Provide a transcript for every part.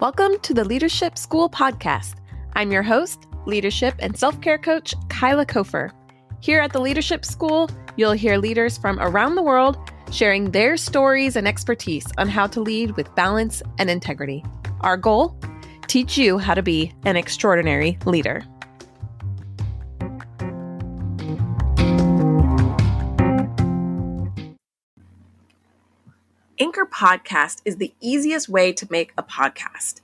Welcome to the Leadership School podcast. I'm your host, leadership and self-care coach, Kyla Kofer. Here at the Leadership School, you'll hear leaders from around the world sharing their stories and expertise on how to lead with balance and integrity. Our goal? Teach you how to be an extraordinary leader. Anchor Podcast is the easiest way to make a podcast.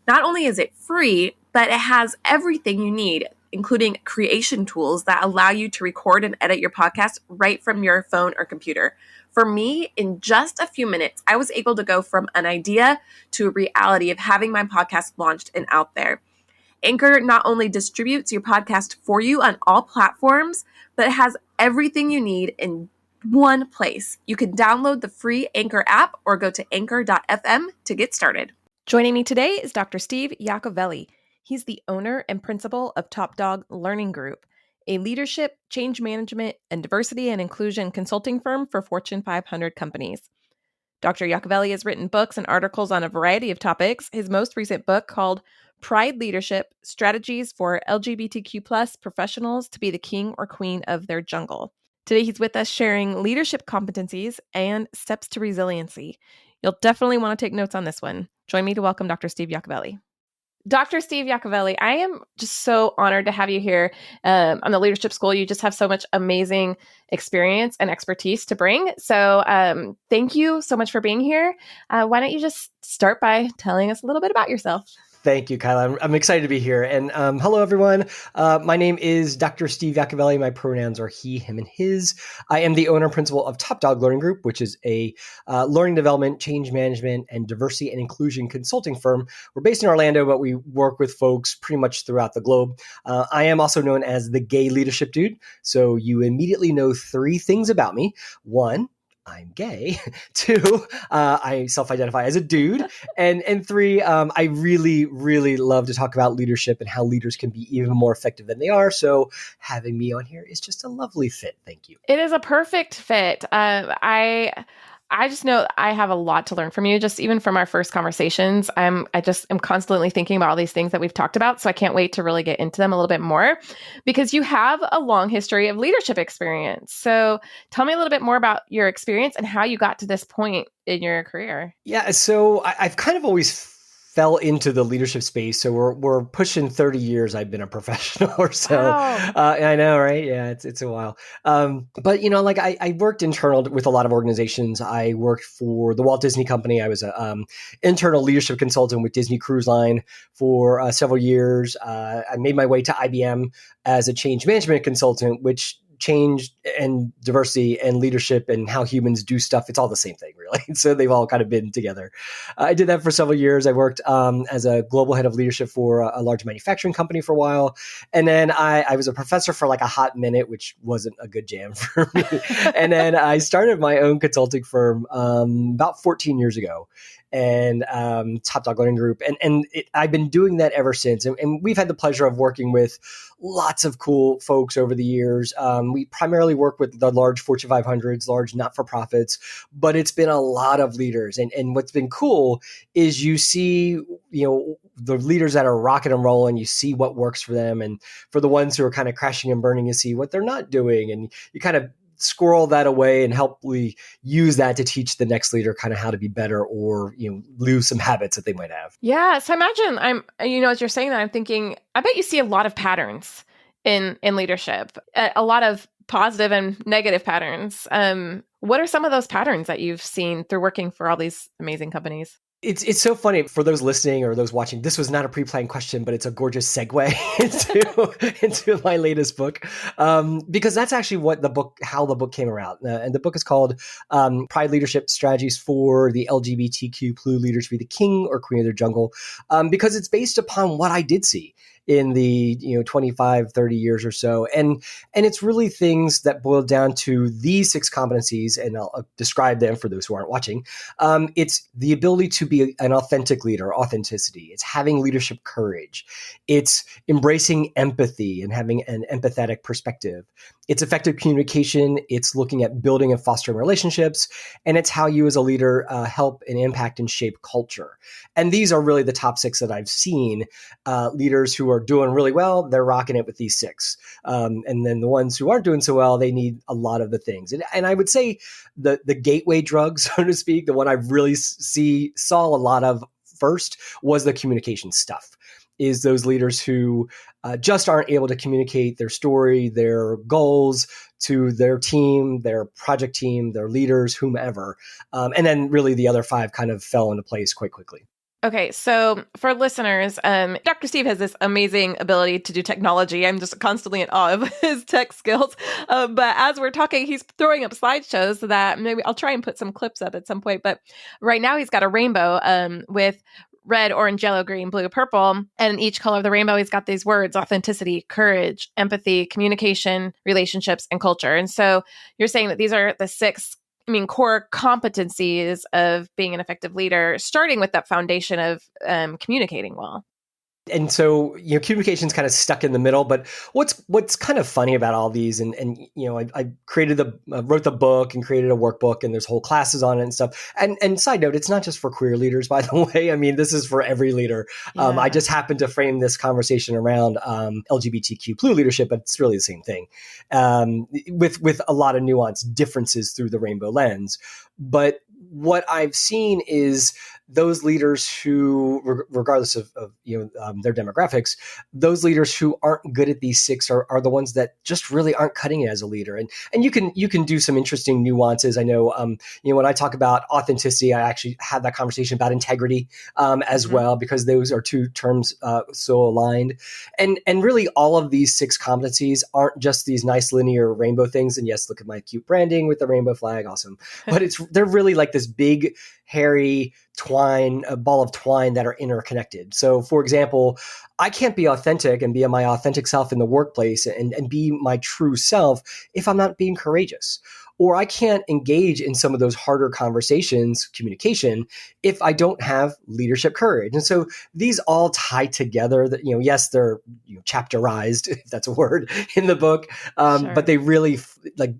Not only is it free, but it has everything you need, including creation tools that allow you to record and edit your podcast right from your phone or computer. For me, in just a few minutes, I was able to go from an idea to a reality of having my podcast launched and out there. Anchor not only distributes your podcast for you on all platforms, but it has everything you need in one place. You can download the free Anchor app or go to anchor.fm to get started. Joining me today is Dr. Steve Yacovelli. He's the owner and principal of Top Dog Learning Group, a leadership, change management, and diversity and inclusion consulting firm for Fortune 500 companies. Dr. Yacovelli has written books and articles on a variety of topics. His most recent book, called Pride Leadership: Strategies for LGBTQ Professionals to be the King or Queen of Their Jungle. Today, he's with us sharing leadership competencies and steps to resiliency. You'll definitely want to take notes on this one. Join me to welcome Dr. Steve Yacovelli. Dr. Steve Yacovelli, I am just so honored to have you here on the Leadership School. You just have so much amazing experience and expertise to bring. So thank you so much for being here. Why don't you just start by telling us a little bit about yourself? Thank you, Kyla. I'm excited to be here. And hello, everyone. My name is Dr. Steve Yacovelli. My pronouns are he, him, and his. I am the owner and principal of Top Dog Learning Group, which is a learning development, change management, and diversity and inclusion consulting firm. We're based in Orlando, but we work with folks pretty much throughout the globe. I am also known as the gay leadership dude. So you immediately know three things about me. One, I'm gay. Two, I self-identify as a dude. And three, I really, really love to talk about leadership and how leaders can be even more effective than they are. So having me on here is just a lovely fit. Thank you. It is a perfect fit. I just know I have a lot to learn from you, just even from our first conversations. I just am constantly thinking about all these things that we've talked about. So I can't wait to really get into them a little bit more, because you have a long history of leadership experience. So tell me a little bit more about your experience and how you got to this point in your career. Yeah, so I've kind of always fell into the leadership space. So we're pushing 30 years I've been a professional or so. Wow. I know, right? Yeah, it's a while. But I worked internal with a lot of organizations. I worked for the Walt Disney Company. I was a internal leadership consultant with Disney Cruise Line for several years. I made my way to IBM as a change management consultant, which change and diversity and leadership and how humans do stuff, it's all the same thing, really. So they've all kind of been together. I did that for several years. I worked as a global head of leadership for a large manufacturing company for a while. And then I was a professor for like a hot minute, which wasn't a good jam for me. And then I started my own consulting firm about 14 years ago. And Top Dog Learning Group. And I've been doing that ever since. And we've had the pleasure of working with lots of cool folks over the years. We primarily work with the large Fortune 500s, large not-for-profits, but it's been a lot of leaders. And what's been cool is you see, the leaders that are rocking and rolling, you see what works for them. And for the ones who are kind of crashing and burning, you see what they're not doing. And you kind of squirrel that away and helpfully use that to teach the next leader kind of how to be better or, lose some habits that they might have. Yeah. So imagine as you're saying that, I'm thinking, I bet you see a lot of patterns in leadership, a lot of positive and negative patterns. What are some of those patterns that you've seen through working for all these amazing companies? It's so funny for those listening or those watching. This was not a pre-planned question, but it's a gorgeous segue into my latest book, because that's actually how the book came around. And the book is called Pride Leadership: Strategies for the LGBTQ leaders to be the king or queen of their jungle, because it's based upon what I did see. in the 25, 30 years or so. And it's really things that boil down to these 6 competencies, and I'll describe them for those who aren't watching. It's the ability to be an authentic leader, authenticity. It's having leadership courage. It's embracing empathy and having an empathetic perspective. It's effective communication. It's looking at building and fostering relationships. And it's how you as a leader help and impact and shape culture. And these are really the top 6 that I've seen. Leaders who are doing really well, they're rocking it with these 6. And then the ones who aren't doing so well, they need a lot of the things. And I would say the gateway drug, so to speak, the one I really saw a lot of first was the communication stuff. Is those leaders who just aren't able to communicate their story, their goals to their team, their project team, their leaders, whomever. And then really the other 5 kind of fell into place quite quickly. Okay, so for listeners, Dr. Steve has this amazing ability to do technology. I'm just constantly in awe of his tech skills. But as we're talking, he's throwing up slideshows that maybe I'll try and put some clips up at some point. But right now he's got a rainbow with red, orange, yellow, green, blue, purple. And in each color of the rainbow, he's got these words: authenticity, courage, empathy, communication, relationships, and culture. And so you're saying that these are the 6 core competencies of being an effective leader, starting with that foundation of communicating well. And so, communication's kind of stuck in the middle. But what's kind of funny about all these, and I wrote the book and created a workbook, and there's whole classes on it and stuff. And side note, it's not just for queer leaders, by the way. I mean, this is for every leader. Yeah. I just happened to frame this conversation around LGBTQ leadership, but it's really the same thing, with a lot of nuanced differences through the rainbow lens. But what I've seen is those leaders who, regardless of their demographics, those leaders who aren't good at these 6 are the ones that just really aren't cutting it as a leader. And you can do some interesting nuances. I know, when I talk about authenticity, I actually had that conversation about integrity as well, because those are 2 terms so aligned. And really all of these 6 competencies aren't just these nice linear rainbow things. And yes, look at my cute branding with the rainbow flag. Awesome. But they're really like this big, hairy a ball of twine that are interconnected. So for example, I can't be authentic and be my authentic self in the workplace and be my true self if I'm not being courageous. Or I can't engage in some of those harder conversations, communication, if I don't have leadership courage. And so these all tie together. That yes, they're chapterized, if that's a word, in the book, sure. But they really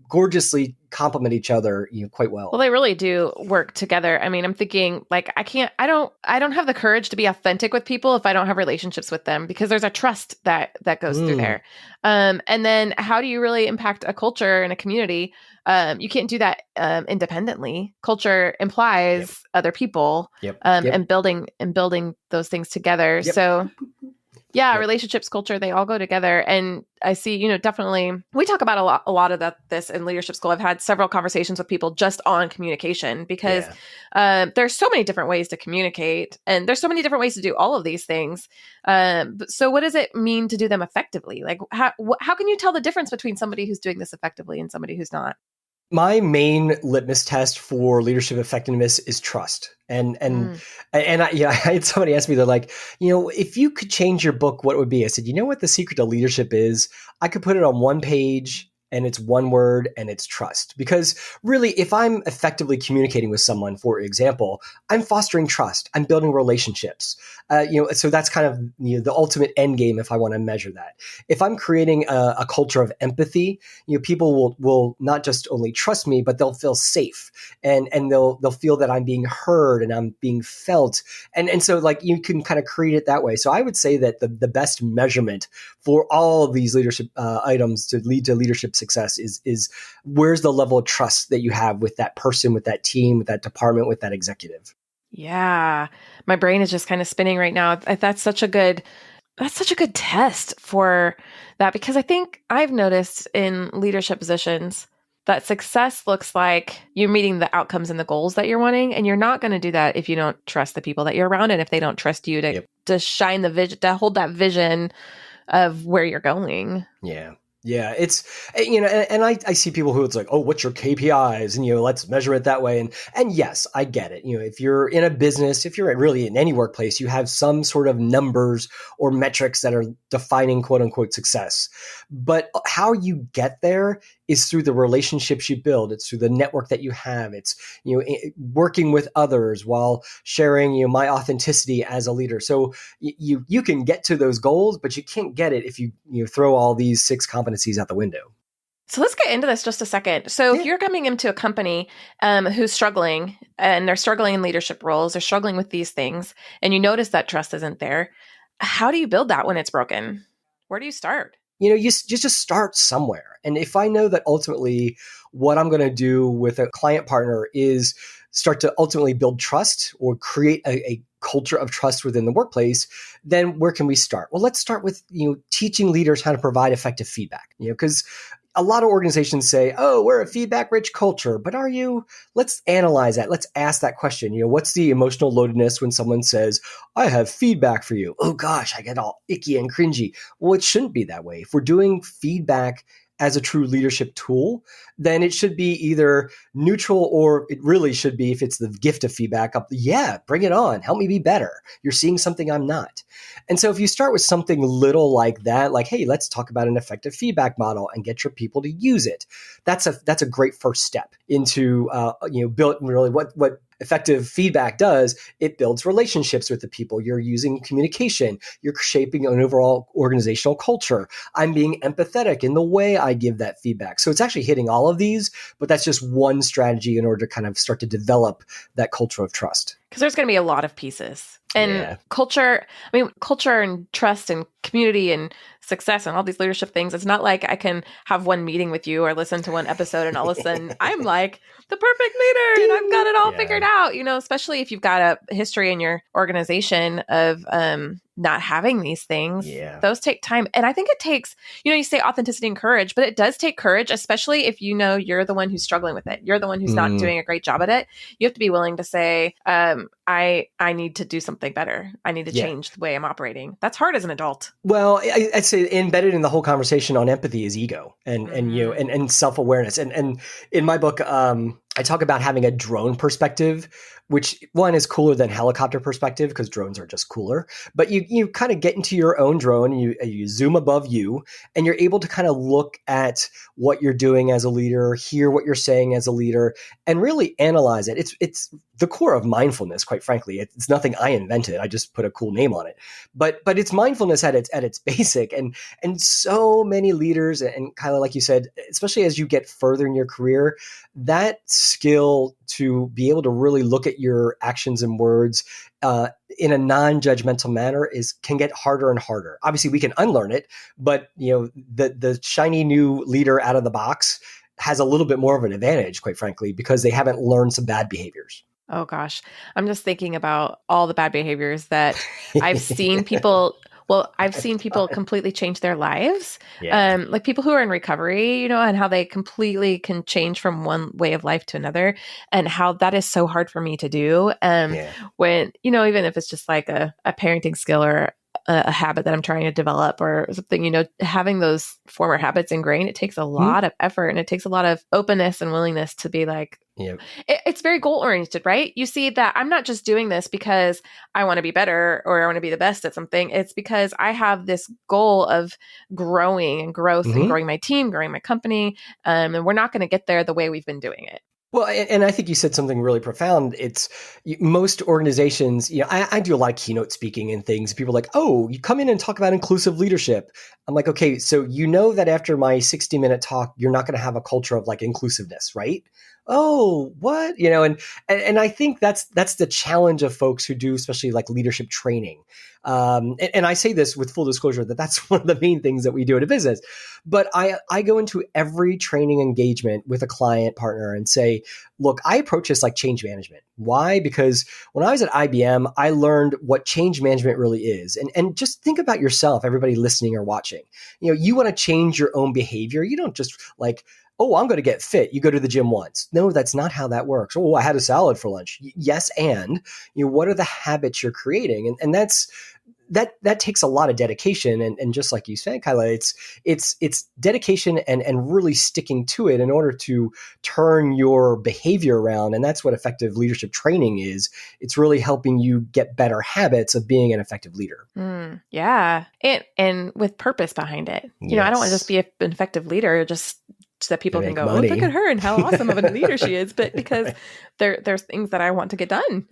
gorgeously complement each other quite well. Well, they really do work together. I mean, I'm thinking I don't have the courage to be authentic with people if I don't have relationships with them, because there's a trust that goes through there. And then how do you really impact a culture and a community? You can't do that independently. Culture implies other people, and building those things together. Yep. So relationships, culture, they all go together. And I see, definitely we talk about a lot of this in leadership school. I've had several conversations with people just on communication, because there's so many different ways to communicate, and there's so many different ways to do all of these things. So what does it mean to do them effectively? Like how can you tell the difference between somebody who's doing this effectively and somebody who's not? My main litmus test for leadership effectiveness is trust. And I had somebody ask me, they're like, if you could change your book, what would it be? I said, you know what the secret to leadership is? I could put it on one page, and it's one word, and it's trust. Because really, if I'm effectively communicating with someone, for example, I'm fostering trust. I'm building relationships. So that's kind of the ultimate end game if I want to measure that. If I'm creating a culture of empathy, people will not just only trust me, but they'll feel safe, and they'll feel that I'm being heard and I'm being felt. And so you can kind of create it that way. So I would say that the best measurement for all of these leadership items to lead to leadership success is where's the level of trust that you have with that person, with that team, with that department, with that executive. Yeah. My brain is just kind of spinning right now. That's such a good test for that, because I think I've noticed in leadership positions that success looks like you're meeting the outcomes and the goals that you're wanting. And you're not going to do that if you don't trust the people that you're around, and if they don't trust you to shine the vision, to hold that vision of where you're going. Yeah. Yeah, it's, and I see people who it's like, oh, what's your KPIs? And, let's measure it that way. And yes, I get it. If you're in a business, if you're really in any workplace, you have some sort of numbers or metrics that are defining quote unquote success. But how you get there is through the relationships you build. It's through the network that you have. It's, working with others while sharing, my authenticity as a leader. So you can get to those goals, but you can't get it if you throw all these 6 competencies out the window. So let's get into this just a second. So if you're coming into a company who's struggling, and they're struggling in leadership roles, they're struggling with these things, and you notice that trust isn't there, how do you build that when it's broken? Where do you start? You just start somewhere. And if I know that ultimately what I'm going to do with a client partner is start to ultimately build trust or create a culture of trust within the workplace, then where can we start? Well, let's start with, teaching leaders how to provide effective feedback, because a lot of organizations say, oh, we're a feedback rich culture, but are you? Let's analyze that. Let's ask that question. What's the emotional loadedness when someone says, I have feedback for you? Oh gosh, I get all icky and cringy. Well, it shouldn't be that way. If we're doing feedback as a true leadership tool, then it should be either neutral, or it really should be, if it's the gift of feedback, bring it on. Help me be better. You're seeing something I'm not. And so if you start with something little like that, like, hey, let's talk about an effective feedback model and get your people to use it. That's a great first step into, build really what effective feedback does. It builds relationships with the people. You're using communication. You're shaping an overall organizational culture. I'm being empathetic in the way I give that feedback. So it's actually hitting all of these, but that's just one strategy in order to kind of start to develop that culture of trust. Because there's going to be a lot of pieces. And culture and trust and community and success and all these leadership things. It's not like I can have one meeting with you or listen to one episode and all of a sudden I'm like the perfect leader and I've got it all figured out, especially if you've got a history in your organization of not having these things. Yeah. Those take time. And I think it takes, you say authenticity and courage, but it does take courage, especially if you're the one who's struggling with it. You're the one who's not doing a great job at it. You have to be willing to say, I need to do something better. I need to change the way I'm operating. That's hard as an adult. Well, I'd say embedded in the whole conversation on empathy is ego and self-awareness. And in my book, I talk about having a drone perspective, which one is cooler than helicopter perspective because drones are just cooler. But you kind of get into your own drone and you zoom above you and you're able to kind of look at what you're doing as a leader, hear what you're saying as a leader, and really analyze it. It's the core of mindfulness, quite frankly. It's nothing I invented. I just put a cool name on it. But it's mindfulness at its basic. And so many leaders, and Kyla, like you said, especially as you get further in your career, that skill to be able to really look at your actions and words in a non-judgmental manner can get harder and harder. Obviously, we can unlearn it, but the shiny new leader out of the box has a little bit more of an advantage, quite frankly, because they haven't learned some bad behaviors. Oh gosh, I'm just thinking about all the bad behaviors that I've seen people. Well, I've seen people completely change their lives, like people who are in recovery, and how they completely can change from one way of life to another, and how that is so hard for me to do. When, even if it's just like a parenting skill or a habit that I'm trying to develop or something, having those former habits ingrained, it takes a lot of effort and it takes a lot of openness and willingness to be like, it's very goal oriented, right? You see that I'm not just doing this because I want to be better or I want to be the best at something. It's because I have this goal of growing and growth and growing my team, growing my company. And we're not going to get there the way we've been doing it. Well, and I think you said something really profound. It's most organizations, I do a lot of keynote speaking and things. People are like, oh, you come in and talk about inclusive leadership. I'm like, okay, so that after my 60-minute talk, you're not going to have a culture of like inclusiveness, right? Oh, what? And I think that's the challenge of folks who do, especially like leadership training. And I say this with full disclosure that that's one of the main things that we do at a business. But I go into every training engagement with a client partner and say, look, I approach this like change management. Why? Because when I was at IBM, I learned what change management really is. And just think about yourself, everybody listening or watching. You want to change your own behavior. You don't just like, oh, I'm going to get fit. You go to the gym once. No, that's not how that works. Oh, I had a salad for lunch. Yes, and what are the habits you're creating? And that's that takes a lot of dedication. And just like you said, Kyla, it's dedication and really sticking to it in order to turn your behavior around. And that's what effective leadership training is. It's really helping you get better habits of being an effective leader. Yeah. And with purpose behind it. You know, I don't want to just be an effective leader just so that people can go, money. oh, look at her and how awesome of a leader she is. But because there's things that I want to get done.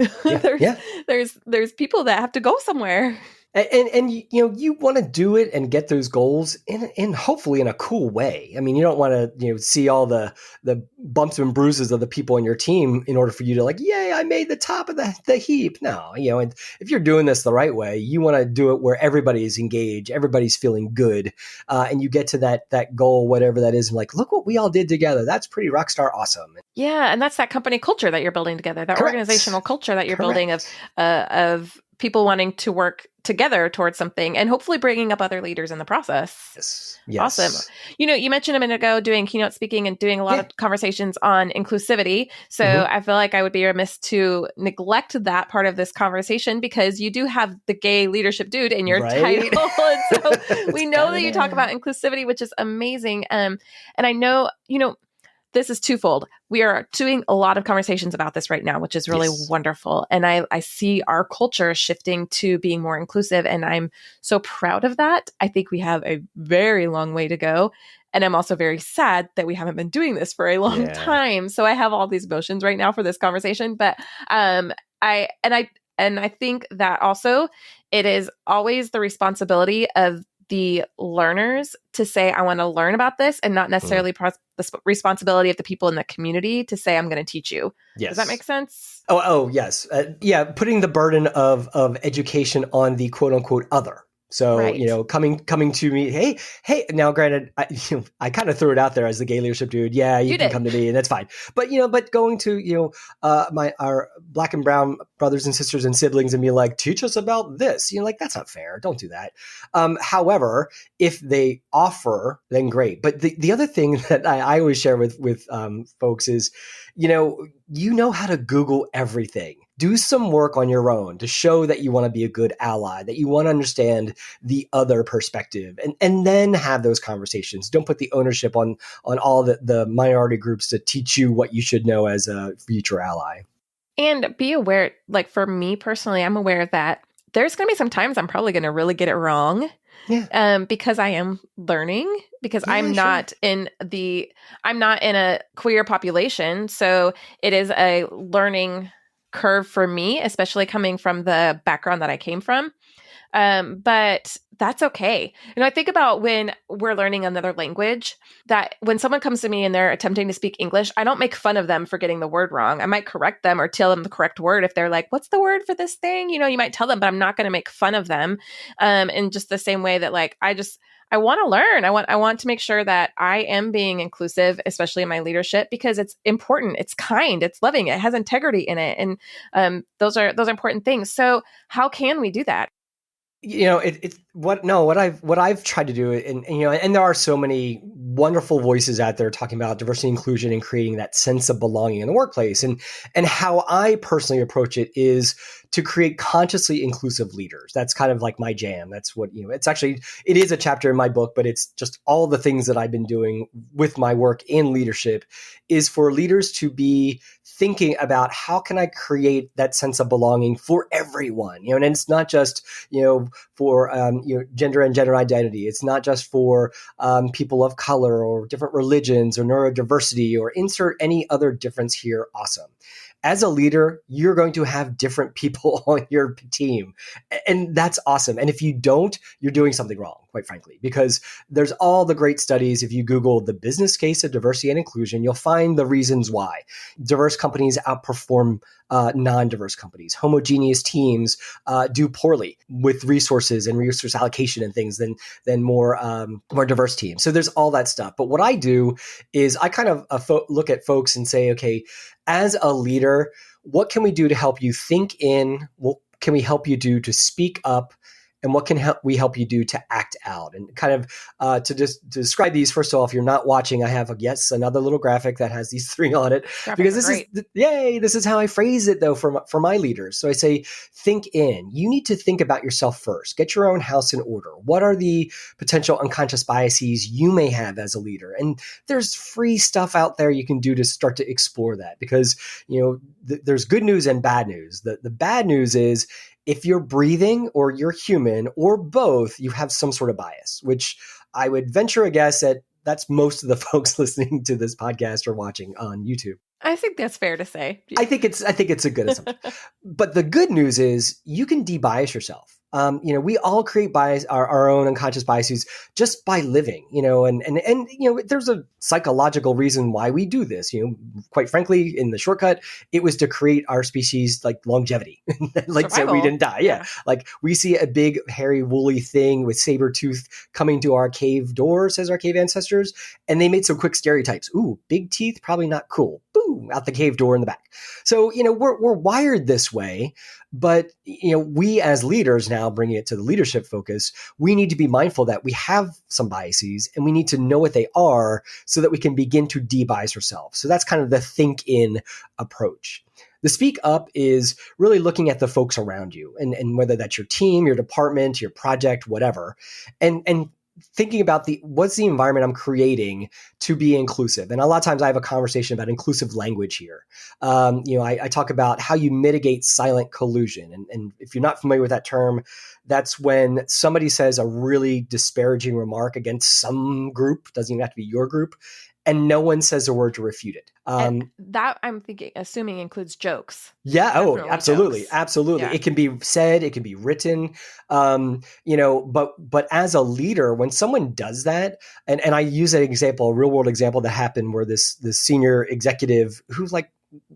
There's people that have to go somewhere. And you want to do it and get those goals in hopefully in a cool way. I mean, you don't want to see all the bumps and bruises of the people on your team in order for you to like, yay, I made the top of the heap. No, and if you're doing this the right way, you want to do it where everybody is engaged, everybody's feeling good, and you get to that goal, whatever that is, and like, look what we all did together. That's pretty rock star awesome. Yeah, and that's that company culture that you're building together, that organizational culture that you're building of people wanting to work together towards something and hopefully bringing up other leaders in the process. Yes. Awesome. You mentioned a minute ago doing keynote speaking and doing a lot of conversations on inclusivity. So I feel like I would be remiss to neglect that part of this conversation because you do have the gay leadership dude in your title. And so we know that you talk about inclusivity, which is amazing. And I know, this is twofold. We are doing a lot of conversations about this right now, which is really wonderful. And I see our culture shifting to being more inclusive. And I'm so proud of that. I think we have a very long way to go. And I'm also very sad that we haven't been doing this for a long time. So I have all these emotions right now for this conversation. But I think that also it is always the responsibility of the learners to say, I want to learn about this, and not necessarily the responsibility of the people in the community to say, I'm going to teach you. Yes. Does that make sense? Oh, yes. Putting the burden of education on the quote unquote other. So, coming to me, hey, now granted, I kind of threw it out there as the gay leadership dude. Yeah, you can come to me and that's fine. But, but going to, our Black and brown brothers and sisters and siblings and be like, teach us about this, that's not fair. Don't do that. However, if they offer, then great. But the other thing that I always share with folks is, you know how to Google everything. Do some work on your own to show that you want to be a good ally, that you want to understand the other perspective, and then have those conversations. Don't put the ownership on all the minority groups to teach you what you should know as a future ally. And be aware, like for me personally, I'm aware that there's going to be some times I'm probably going to really get it wrong. Yeah. Because I am learning, because I'm not in a queer population. So it is a learning curve for me, especially coming from the background that I came from. But that's okay. I think about when we're learning another language, that when someone comes to me and they're attempting to speak English, I don't make fun of them for getting the word wrong. I might correct them or tell them the correct word. If they're like, what's the word for this thing? You might tell them, but I'm not going to make fun of them. In just the same way that I want to learn. I want to make sure that I am being inclusive, especially in my leadership, because it's important. It's kind. It's loving. It has integrity in it, and those are important things. So, how can we do that? What I've tried to do, and there are so many wonderful voices out there talking about diversity, inclusion, and creating that sense of belonging in the workplace. And how I personally approach it is to create consciously inclusive leaders. That's kind of like my jam. That's what, it is a chapter in my book, but it's just all the things that I've been doing with my work in leadership is for leaders to be thinking about how can I create that sense of belonging for everyone, and it's not just, for, gender and gender identity. It's not just for people of color or different religions or neurodiversity or insert any other difference here. Awesome. As a leader, you're going to have different people on your team, and that's awesome. And if you don't, you're doing something wrong, quite frankly, because there's all the great studies. If you Google the business case of diversity and inclusion, you'll find the reasons why diverse companies outperform non-diverse companies. Homogeneous teams do poorly with resources and resource allocation and things than more diverse teams. So there's all that stuff. But what I do is I kind of look at folks and say, okay, as a leader, what can we do to help you think in? What can we help you do to speak up and what can we help you do to act out? And kind of to describe these, first of all, if you're not watching, I have another little graphic that has these 3 on it, because this is how I phrase it though for my leaders. So I say, think in. You need to think about yourself first. Get your own house in order. What are the potential unconscious biases you may have as a leader? And there's free stuff out there you can do to start to explore that, because there's good news and bad news. The bad news is, if you're breathing or you're human or both, you have some sort of bias, which I would venture a guess that that's most of the folks listening to this podcast or watching on YouTube. I think that's fair to say. I think it's a good assumption. But the good news is you can de-bias yourself. We all create bias, our own unconscious biases just by living, and there's a psychological reason why we do this. Quite frankly, in the shortcut, it was to create our species like longevity, like so we didn't die. Yeah. Like we see a big, hairy, woolly thing with saber tooth coming to our cave door, says our cave ancestors, and they made some quick stereotypes. Ooh, big teeth, probably not cool. Boom, out the cave door in the back. So we're wired this way. But, we as leaders now, bringing it to the leadership focus, we need to be mindful that we have some biases and we need to know what they are so that we can begin to de-bias ourselves. So that's kind of the think in approach. The speak up is really looking at the folks around you, and whether that's your team, your department, your project, whatever, and thinking about what's the environment I'm creating to be inclusive. And a lot of times I have a conversation about inclusive language here. I talk about how you mitigate silent collusion. And if you're not familiar with that term, that's when somebody says a really disparaging remark against some group, doesn't even have to be your group, and no one says a word to refute it. And that assuming includes jokes. Yeah. Definitely Oh, absolutely. jokes. Absolutely. Yeah. It can be said, it can be written, but as a leader, when someone does that, and I use an example, a real world example that happened where this senior executive who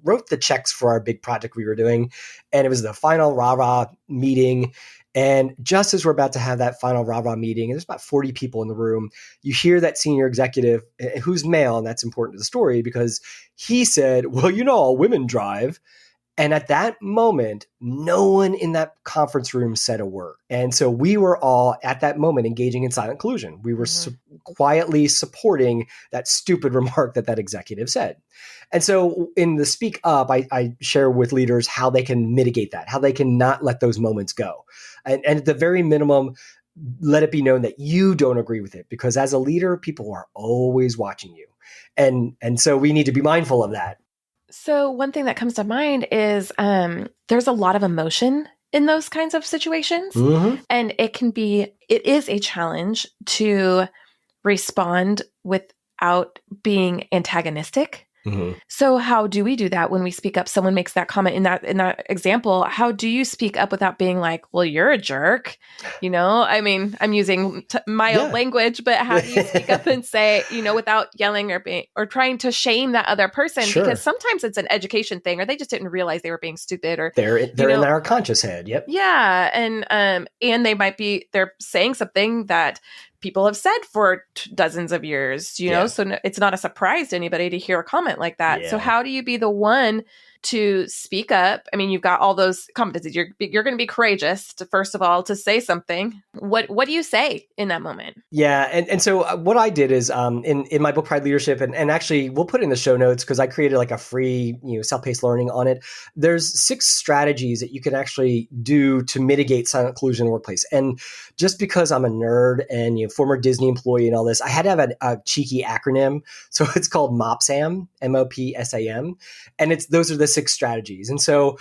wrote the checks for our big project we were doing, and it was the final rah-rah meeting. And just as we're about to have that final rah-rah meeting, and there's about 40 people in the room, you hear that senior executive, who's male, and that's important to the story because he said, well, all women drive. And at that moment, no one in that conference room said a word. And so we were all at that moment engaging in silent collusion. We were quietly supporting that stupid remark that executive said. And so in the speak up, I share with leaders how they can mitigate that, how they can not let those moments go. And at the very minimum, let it be known that you don't agree with it, because as a leader, people are always watching you. And so we need to be mindful of that. So one thing that comes to mind is there's a lot of emotion in those kinds of situations. Mm-hmm. And it is a challenge to respond without being antagonistic. Mm-hmm. So how do we do that when we speak up? Someone makes that comment in that example. How do you speak up without being like, well, you're a jerk? I mean, I'm using mild language, but how do you speak up and say, without yelling or trying to shame that other person? Sure. Because sometimes it's an education thing, or they just didn't realize they were being stupid, or they're in our conscious head. Yep. Yeah. And they're saying something that people have said for dozens of years, so it's not a surprise to anybody to hear a comment like that. Yeah. So how do you be the one to speak up? I mean, you've got all those competencies. You're going to be courageous to, first of all, to say something. What do you say in that moment? Yeah. And so what I did is in my book, Pride Leadership, and actually we'll put it in the show notes because I created a free, self-paced learning on it. There's 6 strategies that you can actually do to mitigate silent collusion in the workplace. And just because I'm a nerd and former Disney employee and all this, I had to have a cheeky acronym. So it's called MOPSAM, MOPSAM. And those are the 6 strategies. And so,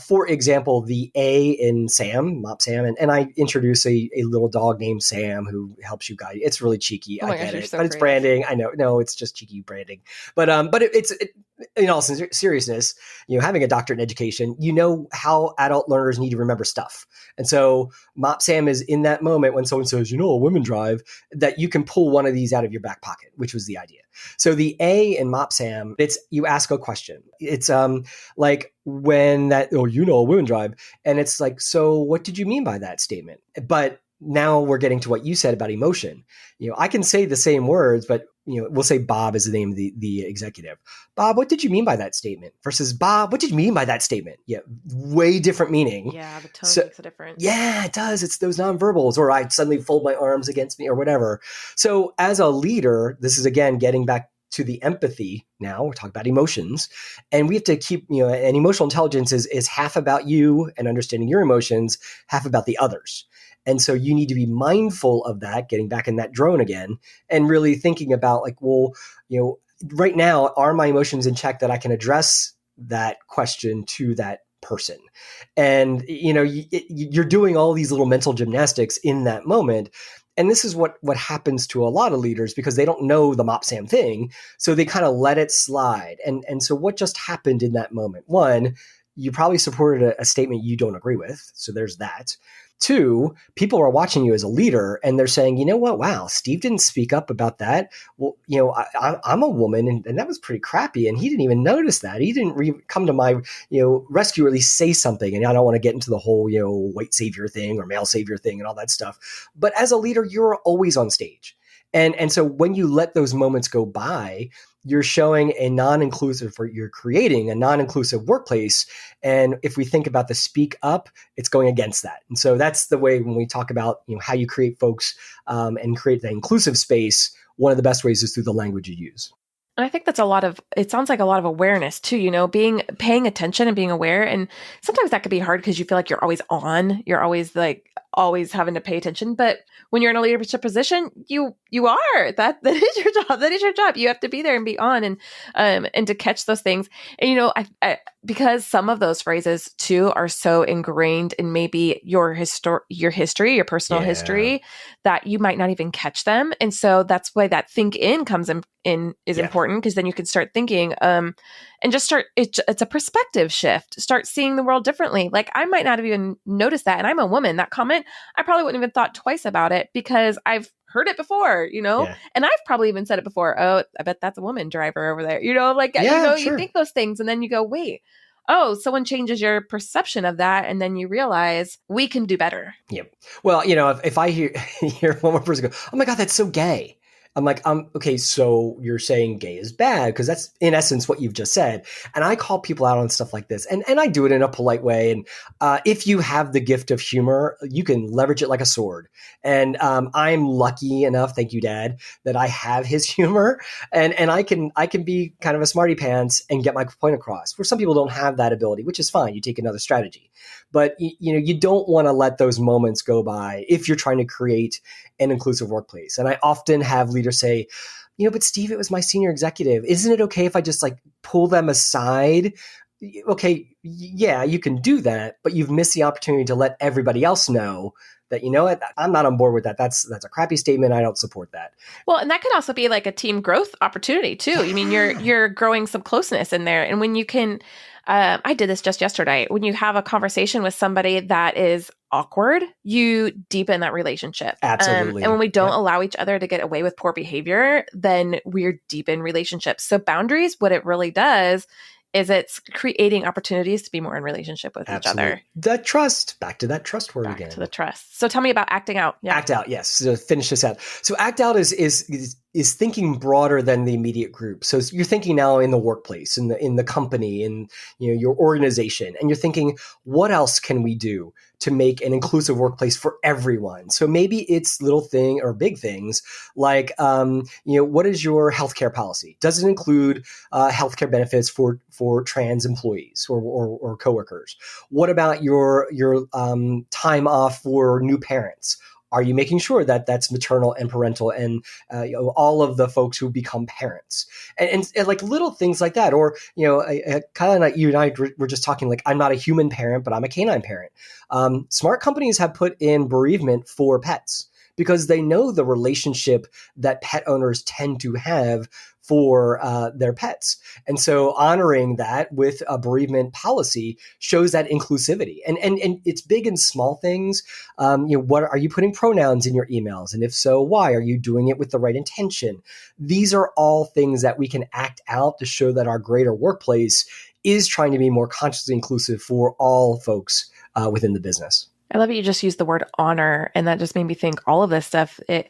for example, the A in Sam, MOPSAM, and I introduce a little dog named Sam who helps you guide. It's really cheeky. I get it, but it's branding. I know. No, it's just cheeky branding. But it's in all seriousness, having a doctorate in education, how adult learners need to remember stuff. And so MOPSAM is in that moment when someone says, women drive, that you can pull one of these out of your back pocket, which was the idea. So the A in MOPSAM, it's you ask a question. It's when that, women drive. And it's so what did you mean by that statement? But now we're getting to what you said about emotion. I can say the same words, but we'll say Bob is the name of the executive. Bob, what did you mean by that statement? Versus Bob, what did you mean by that statement? Yeah, way different meaning. Yeah, the tone makes a difference. Yeah, it does. It's those nonverbals, or I suddenly fold my arms against me or whatever. So as a leader, this is again getting back to the empathy. Now we're talking about emotions, and we have to keep, and emotional intelligence is half about you and understanding your emotions, half about the others. And so you need to be mindful of that, getting back in that drone again, and really thinking about like, well, right now, are my emotions in check that I can address that question to that person? And, you're doing all these little mental gymnastics in that moment. And this is what happens to a lot of leaders because they don't know the Mop Sam thing. So they kind of let it slide. And so what just happened in that moment? One, you probably supported a statement you don't agree with. So there's that. Two, people are watching you as a leader and they're saying, you know what? Wow, Steve didn't speak up about that. Well, I'm a woman and that was pretty crappy. And he didn't even notice that. He didn't come to my, rescue or at least say something. And I don't want to get into the whole, white savior thing or male savior thing and all that stuff. But as a leader, you're always on stage. And so when you let those moments go by, you're showing you're creating a non-inclusive workplace. And if we think about the speak up, it's going against that. And so that's the way when we talk about, how you create folks and create that inclusive space, one of the best ways is through the language you use. And I think that's it sounds like a lot of awareness too, paying attention and being aware. And sometimes that could be hard because you feel like you're always on, you're always having to pay attention. But when you're in a leadership position, you are, that is your job. That is your job. You have to be there and be on and to catch those things. And, I because some of those phrases too are so ingrained in maybe your history, your personal history, that you might not even catch them. And so that's why that think in comes in is important, because then you can start thinking and just start, it's a perspective shift. Start seeing the world differently. Like I might not have even noticed that. And I'm a woman, that comment, I probably wouldn't have even thought twice about it because I've heard it before, and I've probably even said it before. Oh, I bet that's a woman driver over there. Sure. You think those things and then you go, wait, oh, someone changes your perception of that. And then you realize we can do better. Yep. Well, if I hear one more person go, oh my God, that's so gay. I'm like, okay, so you're saying gay is bad because that's in essence what you've just said. And I call people out on stuff like this, and I do it in a polite way. And if you have the gift of humor, you can leverage it like a sword. And I'm lucky enough, thank you, Dad, that I have his humor, and I can be kind of a smarty pants and get my point across. Where some people don't have that ability, which is fine. You take another strategy. But you don't want to let those moments go by if you're trying to create an inclusive workplace. And I often have leaders say, but Steve, it was my senior executive. Isn't it okay if I just pull them aside? Okay, yeah, you can do that, but you've missed the opportunity to let everybody else know that, I'm not on board with that. That's a crappy statement. I don't support that. Well, and that could also be like a team growth opportunity too. I mean, you're growing some closeness in there. And when you can, I did this just yesterday. When you have a conversation with somebody that is awkward, you deepen that relationship. Absolutely. And when we don't allow each other to get away with poor behavior, then we're deep in relationships. So boundaries, what it really does is it's creating opportunities to be more in relationship with each other. The trust, back to that trust word again. Back to the trust. So tell me about acting out. Yeah. Act out, yes. So finish this out. So act out is thinking broader than the immediate group. So you're thinking now in the workplace, in the company, in your organization, and you're thinking, what else can we do to make an inclusive workplace for everyone? So maybe it's little thing or big things like, what is your healthcare policy? Does it include healthcare benefits for trans employees or coworkers? What about your time off for new parents? Are you making sure that that's maternal and parental and all of the folks who become parents and like little things like that? Or, kind of like you and I were just talking, like, I'm not a human parent, but I'm a canine parent. Smart companies have put in bereavement for pets because they know the relationship that pet owners tend to have for their pets. And so honoring that with a bereavement policy shows that inclusivity. And it's big and small things. What are you putting pronouns in your emails? And if so, why? Are you doing it with the right intention? These are all things that we can act out to show that our greater workplace is trying to be more consciously inclusive for all folks within the business. I love that you just used the word honor, and that just made me think all of this stuff. It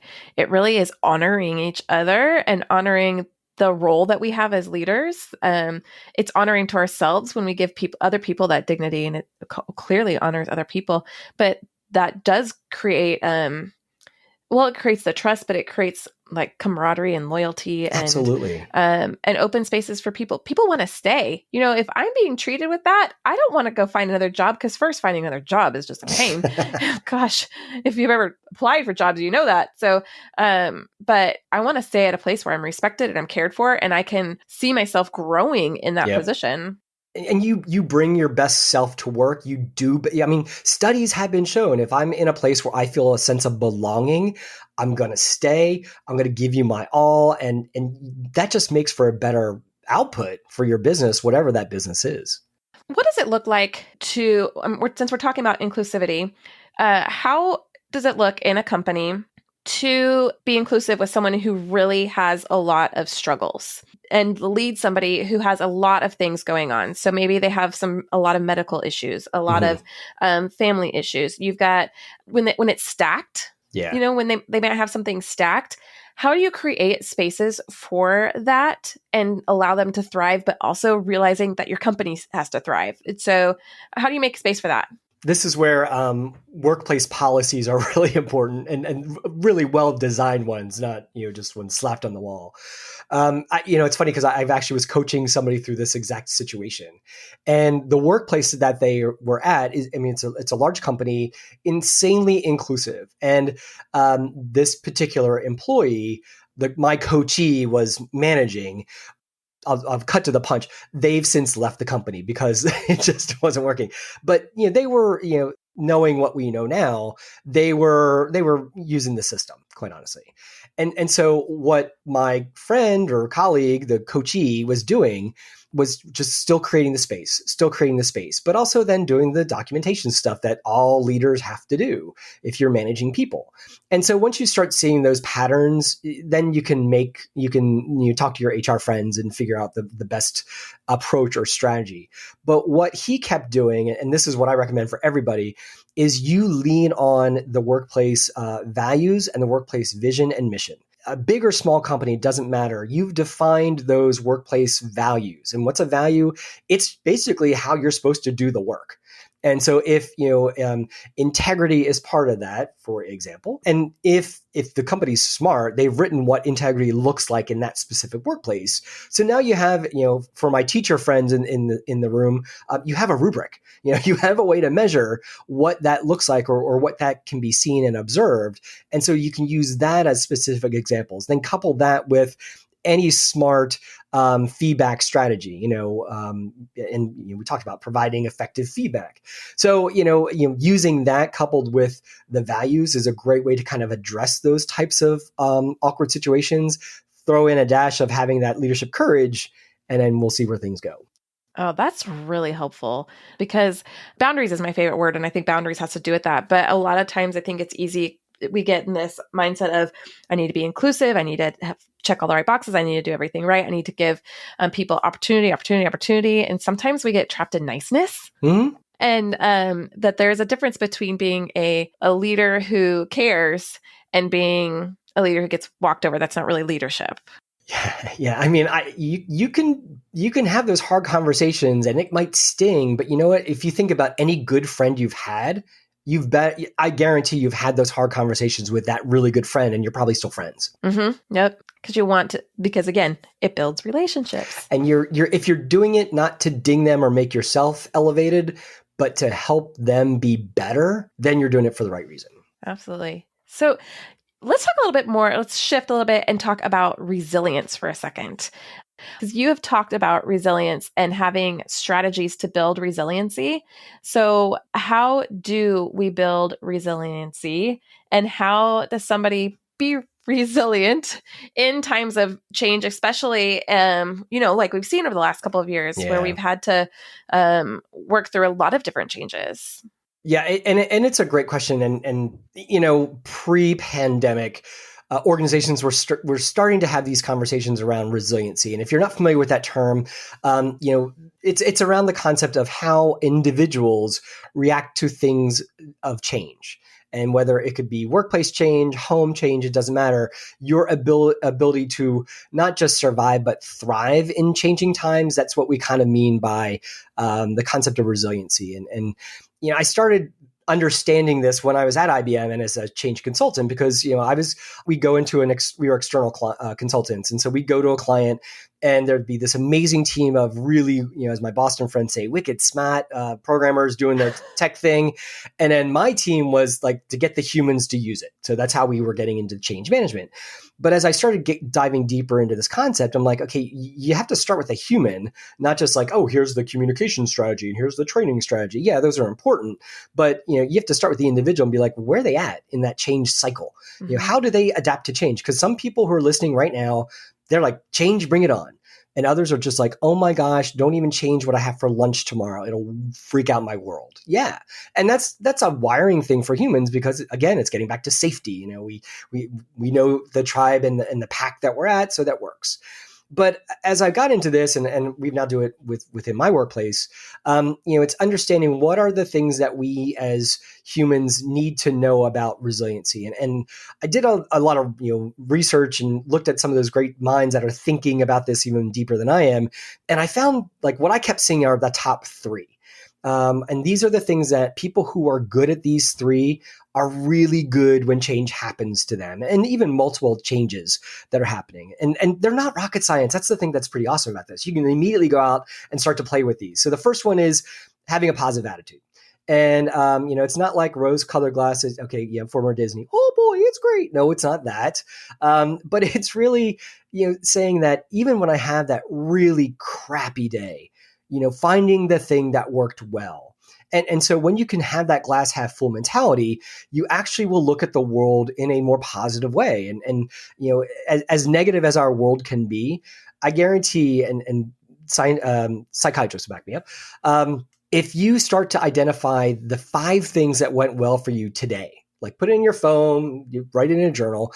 really is honoring each other and honoring the role that we have as leaders. It's honoring to ourselves when we give other people that dignity, and it clearly honors other people. But that does create, it creates the trust, but it creates like camaraderie and loyalty and Absolutely. And open spaces for people. People want to stay. If I'm being treated with that, I don't want to go find another job, because first, finding another job is just a pain. Gosh, if you've ever applied for jobs, you know that. So, but I want to stay at a place where I'm respected and I'm cared for, and I can see myself growing in that position. And you bring your best self to work. You do. I mean, studies have been shown, if I'm in a place where I feel a sense of belonging, I'm going to stay. I'm going to give you my all. And that just makes for a better output for your business, whatever that business is. What does it look like to, since we're talking about inclusivity, how does it look in a company to be inclusive with someone who really has a lot of struggles, and lead somebody who has a lot of things going on? So maybe they have a lot of medical issues, a lot of family issues. You've got when it's stacked, when they might have something stacked. How do you create spaces for that and allow them to thrive, but also realizing that your company has to thrive? So how do you make space for that? This is where workplace policies are really important, and really well-designed ones, not just ones slapped on the wall. It's funny because I've actually was coaching somebody through this exact situation, and the workplace that they were at it's a large company, insanely inclusive, and this particular employee, my coachee was managing. I'll cut to the punch. They've since left the company because it just wasn't working. But they were, knowing what we know now, they were using the system, quite honestly. And so what my friend or colleague, the coachee, was doing was just still creating the space, but also then doing the documentation stuff that all leaders have to do if you're managing people. And so once you start seeing those patterns, then you can talk to your HR friends and figure out the best approach or strategy. But what he kept doing, and this is what I recommend for everybody, is you lean on the workplace values and the workplace vision and mission. A big or small company, doesn't matter. You've defined those workplace values. And what's a value? It's basically how you're supposed to do the work. And so if, integrity is part of that, for example, and if the company's smart, they've written what integrity looks like in that specific workplace. So now you have, for my teacher friends in the room, you have a rubric. You have a way to measure what that looks like or what that can be seen and observed. And so you can use that as specific examples. Then couple that with any smart feedback strategy, and we talked about providing effective feedback. So, using that coupled with the values is a great way to kind of address those types of awkward situations. Throw in a dash of having that leadership courage, and then we'll see where things go. Oh, that's really helpful, because boundaries is my favorite word. And I think boundaries has to do with that. But a lot of times I think it's easy. We get in this mindset of, I need to be inclusive. I need to check all the right boxes. I need to do everything right. I need to give people opportunity. And sometimes we get trapped in niceness. Mm-hmm. And that there's a difference between being a leader who cares and being a leader who gets walked over. That's not really leadership. Yeah. I mean, you can have those hard conversations and it might sting, but you know what? If you think about any good friend you've had, I guarantee you've had those hard conversations with that really good friend, and you're probably still friends. Mm-hmm. Yep. Because again, it builds relationships. And if you're doing it not to ding them or make yourself elevated, but to help them be better, then you're doing it for the right reason. Absolutely. So let's talk a little bit more. Let's shift a little bit and talk about resilience for a second. Because you have talked about resilience and having strategies to build resiliency. So how do we build resiliency, and how does somebody be resilient in times of change, especially, like we've seen over the last couple of years where we've had to work through a lot of different changes? Yeah. And it's a great question. And pre-pandemic, organizations were starting to have these conversations around resiliency. And if you're not familiar with that term, it's around the concept of how individuals react to things of change. And whether it could be workplace change, home change, it doesn't matter. Your ability to not just survive, but thrive in changing times. That's what we kind of mean by the concept of resiliency. And I started understanding this when I was at IBM and as a change consultant, because we go into we were external consultants, and so we go to a client, and there'd be this amazing team of really, as my Boston friends say, wicked smart programmers doing their tech thing, and then my team was like to get the humans to use it. So that's how we were getting into change management. But as I started diving deeper into this concept, I'm like, okay, you have to start with a human, not just like, oh, here's the communication strategy and here's the training strategy. Yeah, those are important, but you have to start with the individual and be like, where are they at in that change cycle? Mm-hmm. How do they adapt to change? Because some people who are listening right now, they're like, change, bring it on. And others are just like, oh my gosh, don't even change what I have for lunch tomorrow. It'll freak out my world. Yeah. And that's a wiring thing for humans, because again, it's getting back to safety. We know the tribe and the pack that we're at, so that works. But as I got into this, and we now do it within my workplace, it's understanding what are the things that we as humans need to know about resiliency. And I did a lot of research and looked at some of those great minds that are thinking about this even deeper than I am. And I found like what I kept seeing are the top three. And these are the things that people who are good at these three are really good when change happens to them, and even multiple changes that are happening. And they're not rocket science. That's the thing that's pretty awesome about this. You can immediately go out and start to play with these. So the first one is having a positive attitude. And, it's not like rose-colored glasses. Okay, yeah, former Disney. Oh boy, it's great. No, it's not that. But it's really, saying that even when I have that really crappy day, finding the thing that worked well. And so when you can have that glass half full mentality, you actually will look at the world in a more positive way. And as negative as our world can be, I guarantee, and psychiatrists back me up, if you start to identify the 5 things that went well for you today, like put it in your phone, you write it in a journal,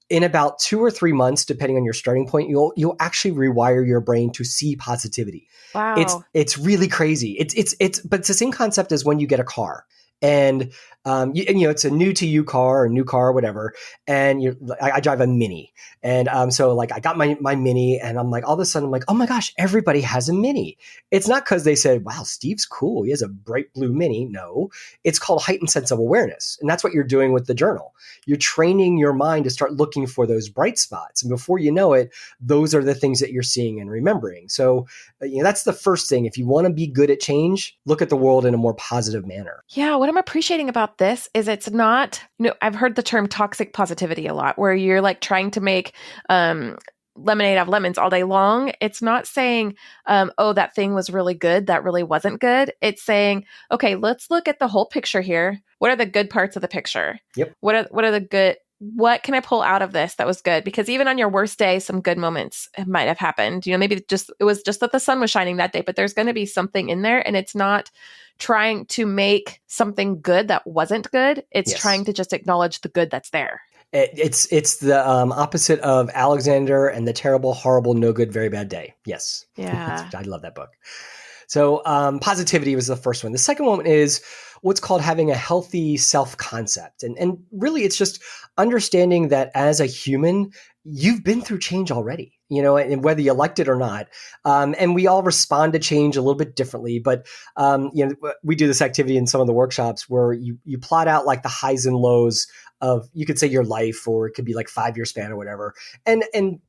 in about 2 or 3 months, depending on your starting point, you'll actually rewire your brain to see positivity. Wow. It's really crazy. But it's the same concept as when you get a car. And it's a new to you car or new car, whatever. And I drive a Mini, and so like I got my Mini, and I'm like, all of a sudden I'm like, oh my gosh, everybody has a Mini. It's not because they said, wow, Steve's cool, he has a bright blue Mini. No, it's called heightened sense of awareness, and that's what you're doing with the journal. You're training your mind to start looking for those bright spots, and before you know it, those are the things that you're seeing and remembering. So that's the first thing. If you want to be good at change, look at the world in a more positive manner. Yeah, what I'm appreciating about this is it's not, I've heard the term toxic positivity a lot, where you're like trying to make lemonade out of lemons all day long. It's not saying, oh, that thing was really good, that really wasn't good. It's saying, okay, let's look at the whole picture here. What are the good parts of the picture? Yep. What are the good, what can I pull out of this that was good? Because even on your worst day, some good moments might have happened. Maybe it was just that the sun was shining that day, but there's going to be something in there, and it's not trying to make something good that wasn't good. It's trying to just acknowledge the good that's there. It's the opposite of Alexander and the terrible, horrible, no good, very bad day. Yes. Yeah. I love that book. So positivity was the first one. The second one is what's called having a healthy self-concept. And really, it's just understanding that as a human, you've been through change already, and whether you liked it or not. And we all respond to change a little bit differently. But, we do this activity in some of the workshops where you plot out like the highs and lows of, you could say, your life, or it could be like 5-year span or whatever. And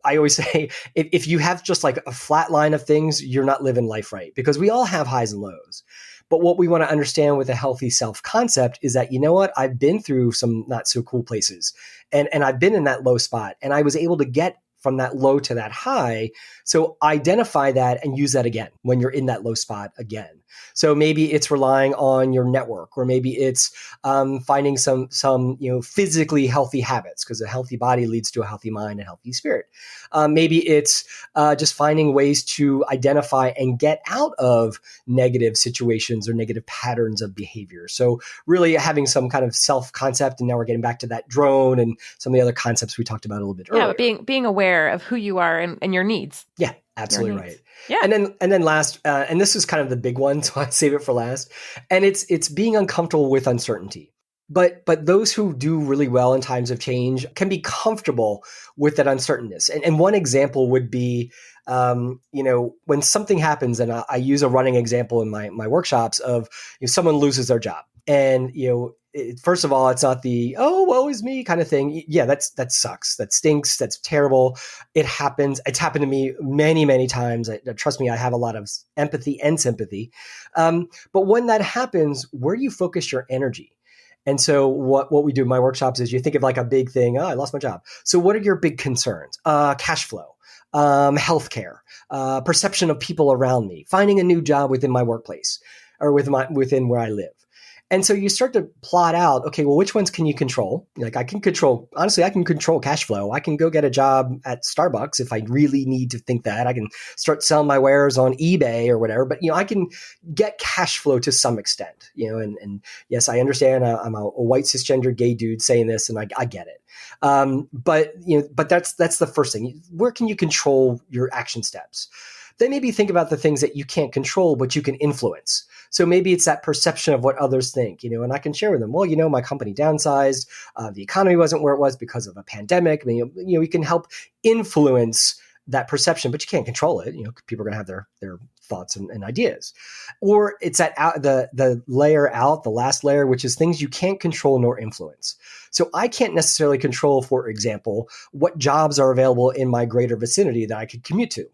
I always say, if you have just like a flat line of things, you're not living life right, because we all have highs and lows. But what we want to understand with a healthy self-concept is that, I've been through some not so cool places, and I've been in that low spot, and I was able to get from that low to that high. So identify that and use that again when you're in that low spot again. So maybe it's relying on your network, or maybe it's finding some physically healthy habits, because a healthy body leads to a healthy mind and healthy spirit. Maybe it's just finding ways to identify and get out of negative situations or negative patterns of behavior. So really having some kind of self-concept, and now we're getting back to that drone and some of the other concepts we talked about a little bit earlier. Yeah, but being aware of who you are and your needs. Yeah, absolutely right. Yeah. And then last, and this is kind of the big one, so I save it for last. And it's being uncomfortable with uncertainty. But those who do really well in times of change can be comfortable with that uncertainness. And one example would be, when something happens, and I use a running example in my workshops of someone loses their job. And, first of all, it's not the, oh, woe is me kind of thing. Yeah, that sucks. That stinks. That's terrible. It happens. It's happened to me many, many times. Trust me, I have a lot of empathy and sympathy. But when that happens, where do you focus your energy? And so what we do in my workshops is you think of like a big thing. Oh, I lost my job. So what are your big concerns? Cash flow, healthcare, perception of people around me, finding a new job within my workplace or within where I live. And so you start to plot out, okay, well, which ones can you control? Like I can control cash flow. I can go get a job at Starbucks if I really need to think that. I can start selling my wares on eBay or whatever, but I can get cash flow to some extent, and yes, I understand I'm a white cisgender gay dude saying this, and I get it. But that's the first thing. Where can you control your action steps? Then maybe think about the things that you can't control, but you can influence. So maybe it's that perception of what others think, and I can share with them, well, my company downsized, the economy wasn't where it was because of a pandemic. I mean, we can help influence that perception, but you can't control it. People are going to have their thoughts and ideas. Or it's the layer out, the last layer, which is things you can't control nor influence. So I can't necessarily control, for example, what jobs are available in my greater vicinity that I could commute to.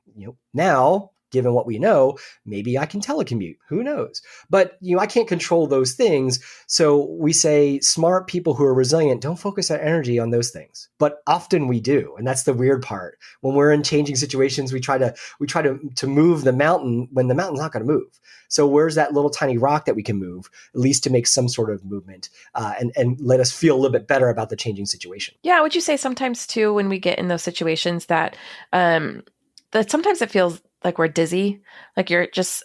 Now, given what we know, maybe I can telecommute. Who knows? But I can't control those things. So we say smart people who are resilient don't focus their energy on those things. But often we do, and that's the weird part. When we're in changing situations, we try to move the mountain when the mountain's not going to move. So where's that little tiny rock that we can move, at least to make some sort of movement and let us feel a little bit better about the changing situation? Yeah. Would you say sometimes too, when we get in those situations that sometimes it feels like we're dizzy, like you're just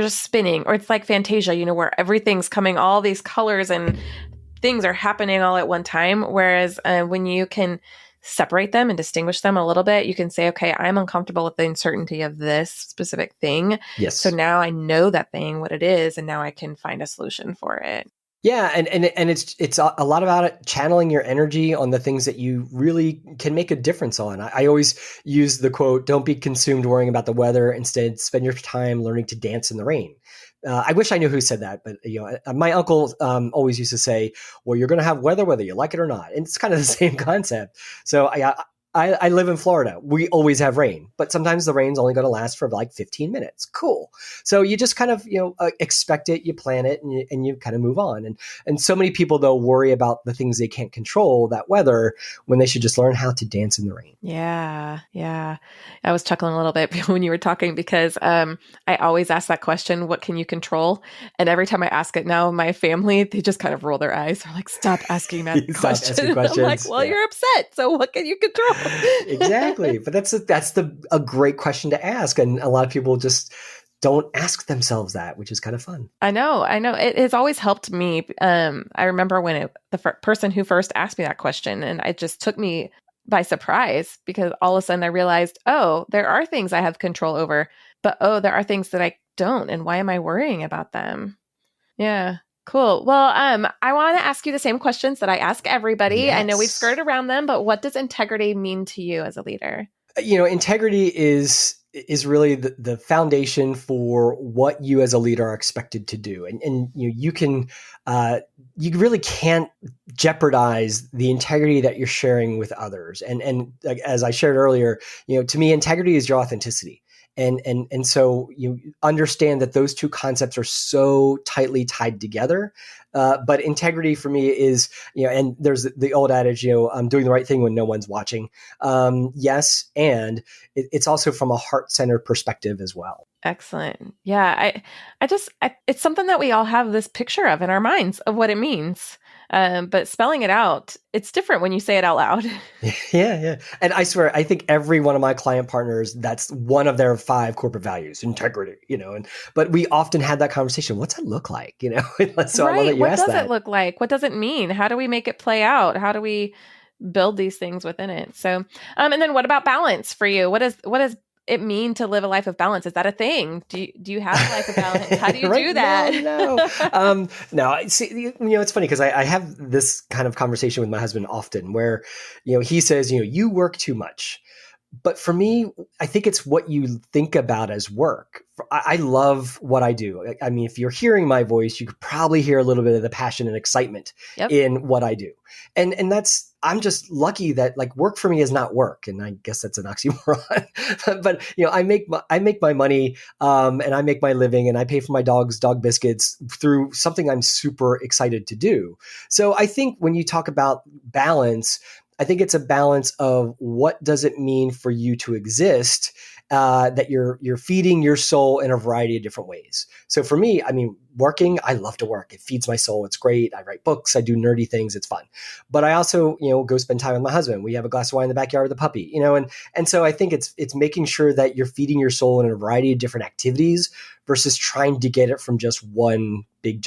spinning, or it's like Fantasia, where everything's coming, all these colors and things are happening all at one time. Whereas when you can separate them and distinguish them a little bit, you can say, okay, I'm uncomfortable with the uncertainty of this specific thing. Yes. So now I know that thing, what it is, and now I can find a solution for it. Yeah, and it's a lot about it, channeling your energy on the things that you really can make a difference on. I always use the quote, "Don't be consumed worrying about the weather. Instead, spend your time learning to dance in the rain." I wish I knew who said that, but my uncle always used to say, "Well, you're going to have weather whether you like it or not," and it's kind of the same concept. So I live in Florida. We always have rain, but sometimes the rain's only going to last for like 15 minutes. Cool. So you just kind of, expect it, you plan it, and you kind of move on. And so many people, though, worry about the things they can't control, that weather, when they should just learn how to dance in the rain. Yeah. Yeah. I was chuckling a little bit when you were talking because I always ask that question, what can you control? And every time I ask it now, my family, they just kind of roll their eyes. They're like, stop asking that question. Asking questions. I'm like, well, you're upset. So what can you control? Exactly. But that's a great question to ask. And a lot of people just don't ask themselves that, which is kind of fun. I know. It has always helped me. I remember when the person who first asked me that question, and it just took me by surprise because all of a sudden I realized, oh, there are things I have control over, but there are things that I don't. And why am I worrying about them? Yeah. Cool. Well, I want to ask you the same questions that I ask everybody. Yes. I know we've skirted around them, but what does integrity mean to you as a leader? Integrity is really the foundation for what you as a leader are expected to do. And you really can't jeopardize the integrity that you're sharing with others. And as I shared earlier, to me, integrity is your authenticity. And so you understand that those two concepts are so tightly tied together. But integrity for me is, and there's the old adage, I'm doing the right thing when no one's watching. Yes. And it's also from a heart-centered perspective as well. Excellent. Yeah. It's something that we all have this picture of in our minds of what it means. But spelling it out, it's different when you say it out loud. Yeah. And I swear, I think every one of my client partners, that's one of their 5 corporate values, integrity, but we often had that conversation. What's that look like? So I love that you asked that. What does it look like? What does it mean? How do we make it play out? How do we build these things within it? So, and then what about balance for you? What does it mean to live a life of balance? Is that a thing? Do you have a life of balance? How do you do that? No. See, it's funny because I have this kind of conversation with my husband often where, he says, you work too much. But for me, I think it's what you think about as work. I love what I do. I mean, if you're hearing my voice, you could probably hear a little bit of the passion and excitement in what I do. And I'm just lucky that work for me is not work. And I guess that's an oxymoron. But I make my money and I make my living and I pay for my dog's dog biscuits through something I'm super excited to do. So I think when you talk about balance, I think it's a balance of what does it mean for you to exist, that you're feeding your soul in a variety of different ways. So for me, working, I love to work. It feeds my soul. It's great. I write books. I do nerdy things. It's fun. But I also, go spend time with my husband. We have a glass of wine in the backyard with the puppy, and so I think it's making sure that you're feeding your soul in a variety of different activities versus trying to get it from just one big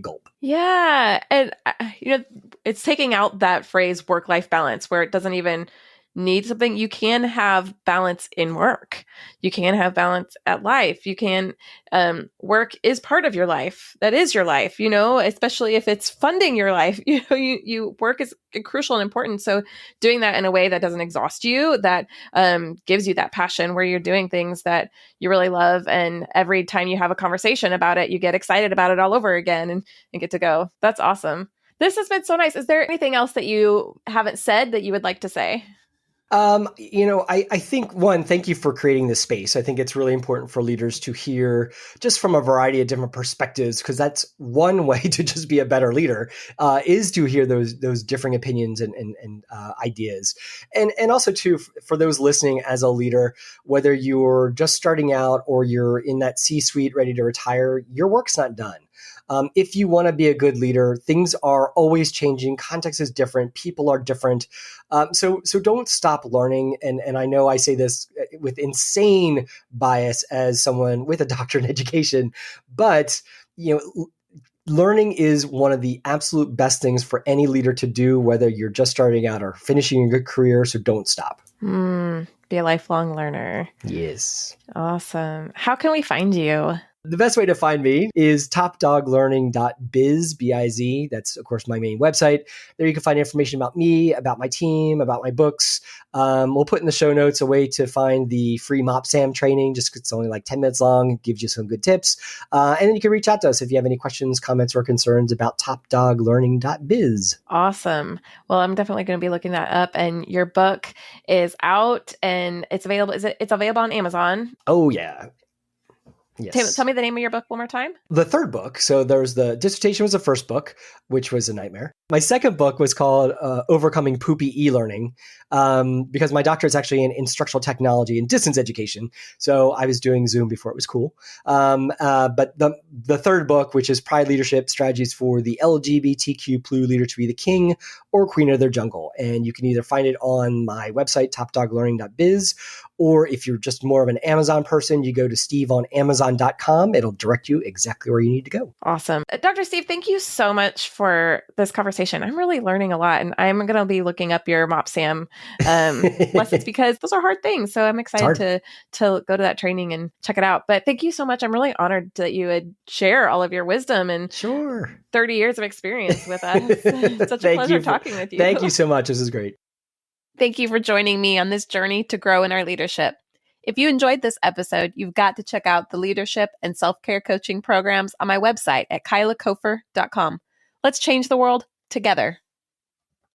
gulp. Yeah. And, it's taking out that phrase work-life balance where it doesn't even need something. You can have balance in work. You can have balance at life. You can, work is part of your life. That is your life, especially if it's funding your life, you work is crucial and important. So doing that in a way that doesn't exhaust you, that, gives you that passion where you're doing things that you really love. And every time you have a conversation about it, you get excited about it all over again and get to go. That's awesome. This has been so nice. Is there anything else that you haven't said that you would like to say? I think thank you for creating this space. I think it's really important for leaders to hear just from a variety of different perspectives, because that's one way to just be a better leader, is to hear those differing opinions and ideas. And also too, for those listening as a leader, whether you're just starting out or you're in that C-suite ready to retire, your work's not done. If you want to be a good leader, things are always changing. Context is different. People are different. So don't stop learning. And I know I say this with insane bias as someone with a doctorate in education, but learning is one of the absolute best things for any leader to do, whether you're just starting out or finishing a good career. So don't stop. Be a lifelong learner. Yes. Awesome. How can we find you? The best way to find me is topdoglearning.biz, B-I-Z. That's, of course, my main website. There you can find information about me, about my team, about my books. We'll put in the show notes a way to find the free MopSam training, just 'cause it's only 10 minutes long. It gives you some good tips. And then you can reach out to us if you have any questions, comments, or concerns about topdoglearning.biz. Awesome. Well, I'm definitely going to be looking that up. And your book is out and it's available. It's available on Amazon? Oh, yeah. Yes. Tell me the name of your book one more time. The third book. So there's the dissertation was the first book, which was a nightmare. My second book was called Overcoming Poopy E-Learning, because my doctorate is actually in instructional technology and distance education. So I was doing Zoom before it was cool. But the third book, which is Pride Leadership Strategies for the LGBTQ Leader to be the King or Queen of their Jungle. And you can either find it on my website, topdoglearning.biz, or if you're just more of an Amazon person, you go to steveonamazon.com. It'll direct you exactly where you need to go. Awesome. Dr. Steve, thank you so much for this conversation. I'm really learning a lot, and I'm going to be looking up your MopSam lessons because those are hard things. So I'm excited to go to that training and check it out. But thank you so much. I'm really honored that you would share all of your wisdom and 30 years of experience with us. It's such a pleasure talking with you. Thank you so much. This is great. Thank you for joining me on this journey to grow in our leadership. If you enjoyed this episode, you've got to check out the leadership and self-care coaching programs on my website at kylakofer.com. Let's change the world together.